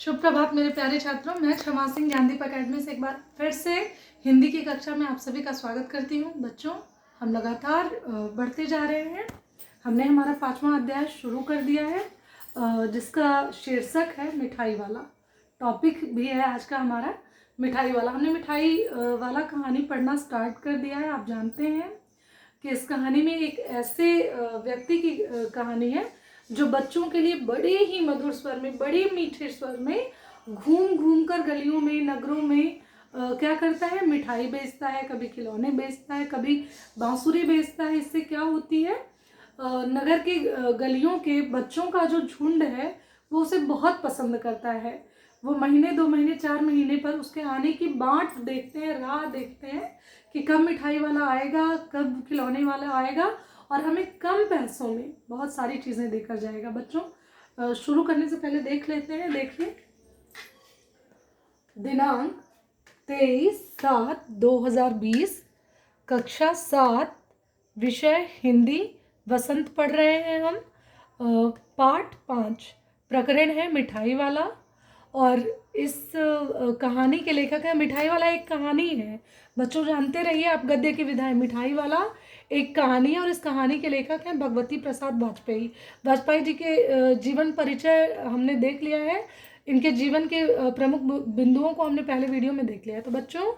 शुभ प्रभात मेरे प्यारे छात्रों। मैं क्षमा सिंह ज्ञानदीप अकेडमी से एक बार फिर से हिंदी की कक्षा में आप सभी का स्वागत करती हूँ। बच्चों, हम लगातार बढ़ते जा रहे हैं। हमने हमारा 5वां अध्याय शुरू कर दिया है, जिसका शीर्षक है मिठाई वाला। टॉपिक भी है आज का हमारा मिठाई वाला। हमने मिठाई वाला कहानी पढ़ना स्टार्ट कर दिया है। आप जानते हैं कि इस कहानी में एक ऐसे व्यक्ति की कहानी है जो बच्चों के लिए बड़े ही मधुर स्वर में, बड़े मीठे स्वर में घूम घूम कर गलियों में, नगरों में क्या करता है, मिठाई बेचता है, कभी खिलौने बेचता है, कभी बांसुरी बेचता है। इससे क्या होती है, नगर के गलियों के बच्चों का जो झुंड है वो उसे बहुत पसंद करता है। वो महीने, 2 महीने, 4 महीने पर उसके आने की बाट देखते हैं, राह देखते हैं कि कब मिठाई वाला आएगा, कब खिलौने वाला आएगा और हमें कम पैसों में बहुत सारी चीज़ें देकर जाएगा। बच्चों, शुरू करने से पहले देख लेते हैं। देखिए, दिनांक 23/7/2020, कक्षा 7, विषय हिंदी, वसंत पढ़ रहे हैं हम। पाठ 5, प्रकरण है मिठाई वाला। और इस कहानी के लेखक है, मिठाई वाला एक कहानी है। बच्चों जानते रहिए आप गद्य की विधा है। मिठाई वाला एक कहानी है और इस कहानी के लेखक हैं भगवती प्रसाद वाजपेयी। वाजपेयी जी के जीवन परिचय हमने देख लिया है। इनके जीवन के प्रमुख बिंदुओं को हमने पहले वीडियो में देख लिया है। तो बच्चों,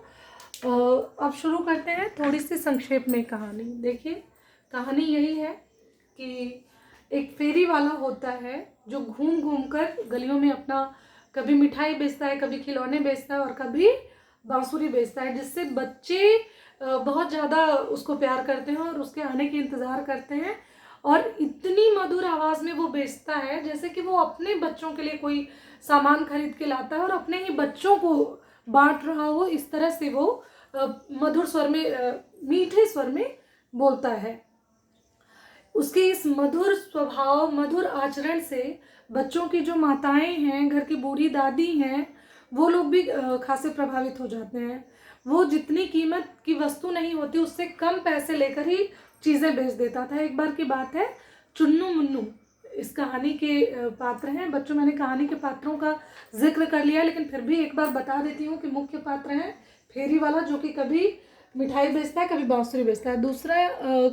अब शुरू करते हैं थोड़ी सी संक्षेप में कहानी। देखिए, कहानी यही है कि एक फेरी वाला होता है जो घूम घूम कर गलियों में अपना कभी मिठाई बेचता है, कभी खिलौने बेचता है और कभी बांसुरी बेचता है, जिससे बच्चे बहुत ज़्यादा उसको प्यार करते हैं और उसके आने के इंतज़ार करते हैं। और इतनी मधुर आवाज़ में वो बेचता है जैसे कि वो अपने बच्चों के लिए कोई सामान खरीद के लाता है और अपने ही बच्चों को बांट रहा हो। इस तरह से वो मधुर स्वर में, मीठे स्वर में बोलता है। उसके इस मधुर स्वभाव, मधुर आचरण से बच्चों की जो माताएं हैं, घर की बूढ़ी दादी हैं, वो लोग भी खासे प्रभावित हो जाते हैं। वो जितनी कीमत की वस्तु नहीं होती उससे कम पैसे लेकर ही चीज़ें बेच देता था। एक बार की बात है, चुन्नू मुन्नू इस कहानी के पात्र हैं। बच्चों, मैंने कहानी के पात्रों का जिक्र कर लिया, लेकिन फिर भी एक बार बता देती हूँ कि मुख्य पात्र हैं फेरी वाला, जो कि कभी मिठाई बेचता है, कभी बांसुरी बेचता है। दूसरा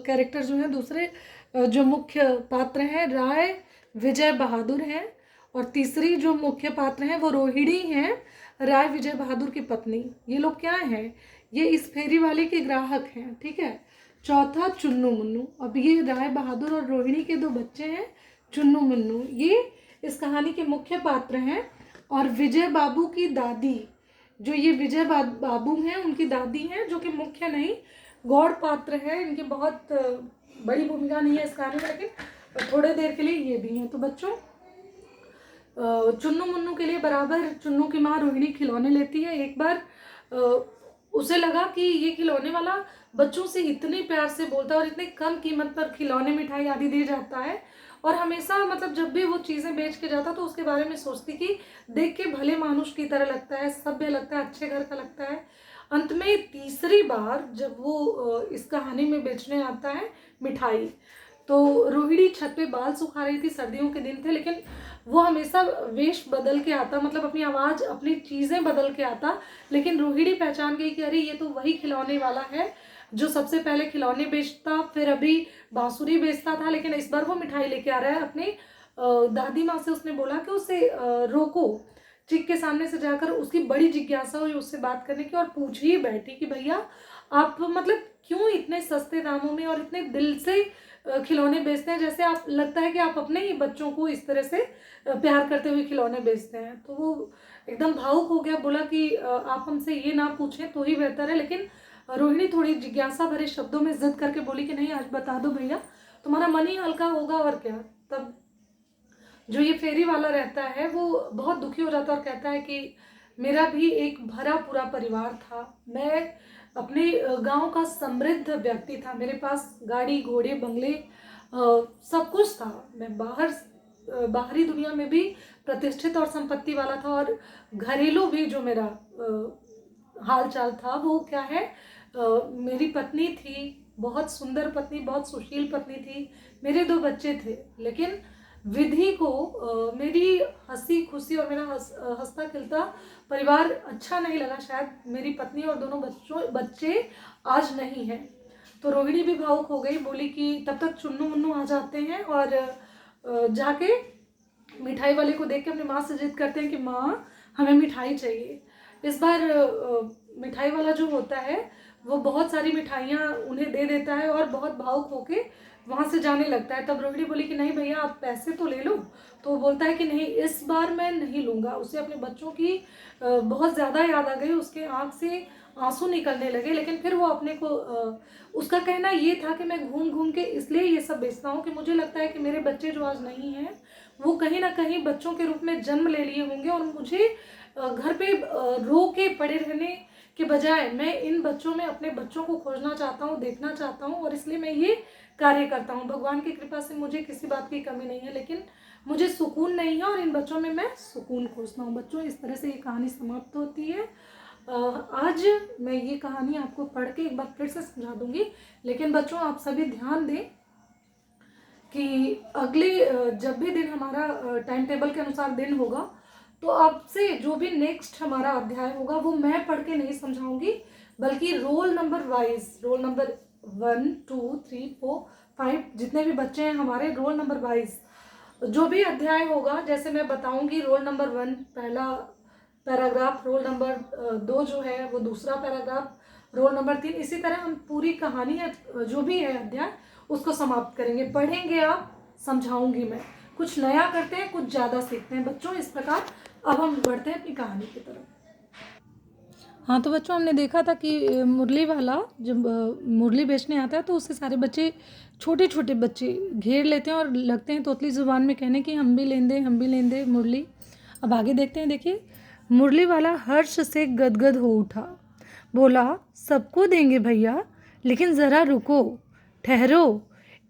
कैरेक्टर जो है, दूसरे जो मुख्य पात्र हैं, राय विजय बहादुर हैं। और तीसरी जो मुख्य पात्र हैं वो रोहिणी हैं, राय विजय बहादुर की पत्नी। ये लोग क्या हैं, ये इस फेरी वाले के ग्राहक हैं, ठीक है। चौथा चुन्नू मुन्नू। अब ये राय बहादुर और रोहिणी के 2 बच्चे हैं, चुन्नू मुन्नू, ये इस कहानी के मुख्य पात्र हैं। और विजय बाबू की दादी, जो ये विजय बाबू हैं, उनकी दादी हैं, जो कि मुख्य नहीं, गौड़ पात्र है। इनकी बहुत बड़ी भूमिका नहीं है इस कहानी में, लेकिन थोड़े देर के लिए ये भी हैं। तो बच्चों, चुन्नू मुन्नू के लिए बराबर चुन्नू की माँ रोहिणी खिलौने लेती है। एक बार उसे लगा कि ये खिलौने वाला बच्चों से इतने प्यार से बोलता है और इतने कम कीमत पर खिलौने, मिठाई आदि दे जाता है, और हमेशा मतलब जब भी वो चीज़ें बेच के जाता तो उसके बारे में सोचती कि देख के भले मानुष की तरह लगता है, सभ्य लगता है, अच्छे घर का लगता है। अंत में तीसरी बार जब वो इस कहानी में बेचने आता है मिठाई, तो रोहिणी छत पे बाल सुखा रही थी। सर्दियों के दिन थे, लेकिन वो हमेशा वेश बदल के आता, मतलब अपनी आवाज़, अपनी चीज़ें बदल के आता। लेकिन रोहिणी पहचान गई कि अरे ये तो वही खिलौने वाला है जो सबसे पहले खिलौने बेचता, फिर अभी बांसुरी बेचता था, लेकिन इस बार वो मिठाई लेके आ रहा है। अपनी दादी माँ से उसने बोला कि उसे रोको। चिक के सामने से जाकर उसकी बड़ी जिज्ञासा हुई उससे बात करने की, और पूछ ही बैठी कि भैया आप मतलब क्यों इतने सस्ते दामों में और इतने दिल से खिलौने बेचते हैं, जैसे आप लगता है कि आप अपने ही बच्चों को इस तरह से प्यार करते हुए खिलौने बेचते हैं। तो वो एकदम भावुक हो गया, बोला कि आप हमसे ये ना पूछें तो ही बेहतर है। लेकिन रोहिणी थोड़ी जिज्ञासा भरे शब्दों में जिद करके बोली कि नहीं, आज बता दो भैया, तुम्हारा मन ही हल्का होगा और क्या। तब जो ये फेरी वाला रहता है वो बहुत दुखी हो जाता है और कहता है कि मेरा भी एक भरा पूरा परिवार था, मैं अपने गांव का समृद्ध व्यक्ति था, मेरे पास गाड़ी, घोड़े, बंगले, सब कुछ था। मैं बाहरी दुनिया में भी प्रतिष्ठित और संपत्ति वाला था, और घरेलू भी जो मेरा हाल चाल था वो क्या है, मेरी पत्नी थी, बहुत सुंदर पत्नी, बहुत सुशील पत्नी थी, मेरे 2 बच्चे थे। लेकिन विधि को मेरी हंसी खुशी और मेरा हंसता खिलता परिवार अच्छा नहीं लगा। शायद मेरी पत्नी और दोनों बच्चे आज नहीं हैं। तो रोहिणी भी भावुक हो गई, बोली कि तब तक चुन्नू मुन्नू आ जाते हैं और जाके मिठाई वाले को देख के अपनी माँ से जिद करते हैं कि माँ हमें मिठाई चाहिए। इस बार मिठाई वाला जो होता है वो बहुत सारी मिठाइयाँ उन्हें दे देता है और बहुत भावुक होके वहाँ से जाने लगता है। तब रोहिणी बोली कि नहीं भैया आप पैसे तो ले लो। तो वो बोलता है कि नहीं इस बार मैं नहीं लूँगा। उसे अपने बच्चों की बहुत ज़्यादा याद आ गई, उसके आँख से आंसू निकलने लगे। लेकिन फिर वो अपने को उसका कहना ये था कि मैं घूम घूम के इसलिए ये सब बेचता हूँ कि मुझे लगता है कि मेरे बच्चे जो आज नहीं हैं वो कहीं ना कहीं बच्चों के रूप में जन्म ले लिए होंगे और मुझे घर पे रो के पड़े रहने के बजाय मैं इन बच्चों में अपने बच्चों को खोजना चाहता हूँ, देखना चाहता हूँ और इसलिए मैं ये कार्य करता हूँ। भगवान की कृपा से मुझे किसी बात की कमी नहीं है, लेकिन मुझे सुकून नहीं है और इन बच्चों में मैं सुकून खोजता हूँ। बच्चों, इस तरह से ये कहानी समाप्त होती है। आज मैं ये कहानी आपको पढ़ के एक बार फिर से समझा दूंगी, लेकिन बच्चों आप सभी ध्यान दें कि अगले जब भी दिन हमारा टाइम टेबल के अनुसार दिन होगा तो आपसे जो भी नेक्स्ट हमारा अध्याय होगा वो मैं पढ़ के नहीं समझाऊंगी, बल्कि roll number wise, roll number 1 2 3 4 5 जितने भी बच्चे हैं हमारे, रोल नंबर वाइज जो भी अध्याय होगा जैसे मैं बताऊंगी। रोल नंबर 1 पहला पैराग्राफ, रोल नंबर 2 जो है वो दूसरा पैराग्राफ, रोल नंबर 3, इसी तरह हम पूरी कहानी है जो भी है अध्याय उसको समाप्त करेंगे। पढ़ेंगे आप, समझाऊंगी मैं। कुछ नया करते हैं, कुछ ज़्यादा सीखते हैं बच्चों। इस प्रकार अब हम बढ़ते हैं अपनी कहानी की तरफ। हाँ तो बच्चों हमने देखा था कि मुरली वाला जब मुरली बेचने आता है तो उससे सारे बच्चे, छोटे छोटे बच्चे घेर लेते हैं और लगते हैं तोतली ज़ुबान में कहने कि हम भी लेंदे हम भी लेंदे मुरली। अब आगे देखते हैं। देखिए, मुरली वाला हर्ष से गदगद हो उठा, बोला सबको देंगे भैया, लेकिन ज़रा रुको, ठहरो,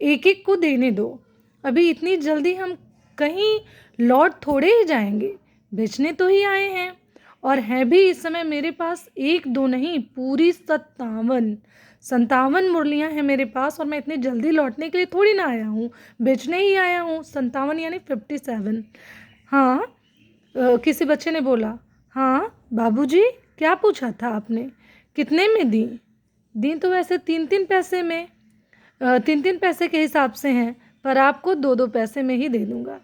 एक एक को देने दो। अभी इतनी जल्दी हम कहीं लौट थोड़े ही जाएंगे, बेचने तो ही आए हैं, और हैं भी इस समय मेरे पास एक दो नहीं, पूरी 57 मुरलियाँ हैं मेरे पास, और मैं इतनी जल्दी लौटने के लिए थोड़ी ना आया हूँ, बेचने ही आया हूँ। 57 यानी 57। हाँ, किसी बच्चे ने बोला, हाँ बाबूजी क्या पूछा था आपने, कितने में दी? दी तो वैसे 3-3 पैसे में, 3-3 पैसे के हिसाब से हैं, पर आपको 2-2 पैसे में ही दे दूँगा,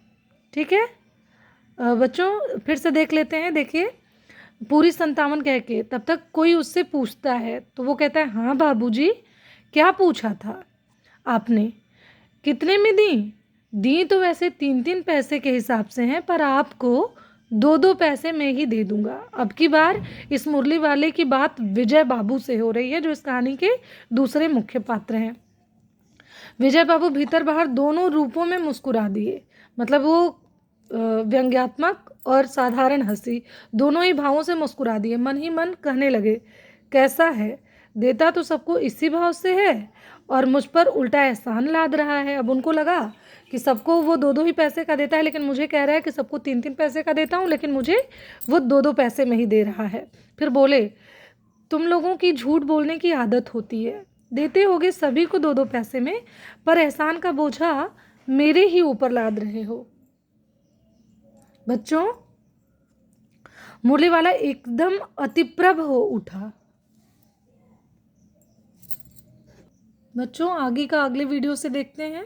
ठीक है? बच्चों फिर से देख लेते हैं। देखिए, पूरी 57 कह के तब तक कोई उससे पूछता है तो वो कहता है, हाँ बाबूजी क्या पूछा था आपने, कितने में दी? दी तो वैसे 3-3 पैसे के हिसाब से हैं, पर आपको 2-2 पैसे में ही दे दूंगा। अब की बार इस मुरली वाले की बात विजय बाबू से हो रही है, जो इस कहानी के दूसरे मुख्य पात्र हैं। विजय बाबू भीतर बाहर दोनों रूपों में मुस्कुरा दिए, मतलब वो व्यंग्यात्मक और साधारण हंसी, दोनों ही भावों से मुस्कुरा दिए। मन ही मन कहने लगे, कैसा है, देता तो सबको इसी भाव से है और मुझ पर उल्टा एहसान लाद रहा है। अब उनको लगा कि सबको वो 2-2 ही पैसे का देता है, लेकिन मुझे कह रहा है कि सबको 3-3 पैसे का देता हूँ, लेकिन मुझे वो 2-2 पैसे में ही दे रहा है। फिर बोले, तुम लोगों की झूठ बोलने की आदत होती है, देते होगे सभी को 2-2 पैसे में, पर एहसान का बोझा मेरे ही ऊपर लाद रहे हो। बच्चों, मुरली वाला एकदम अतिप्रभ हो उठा। बच्चों आगे का अगले वीडियो से देखते हैं।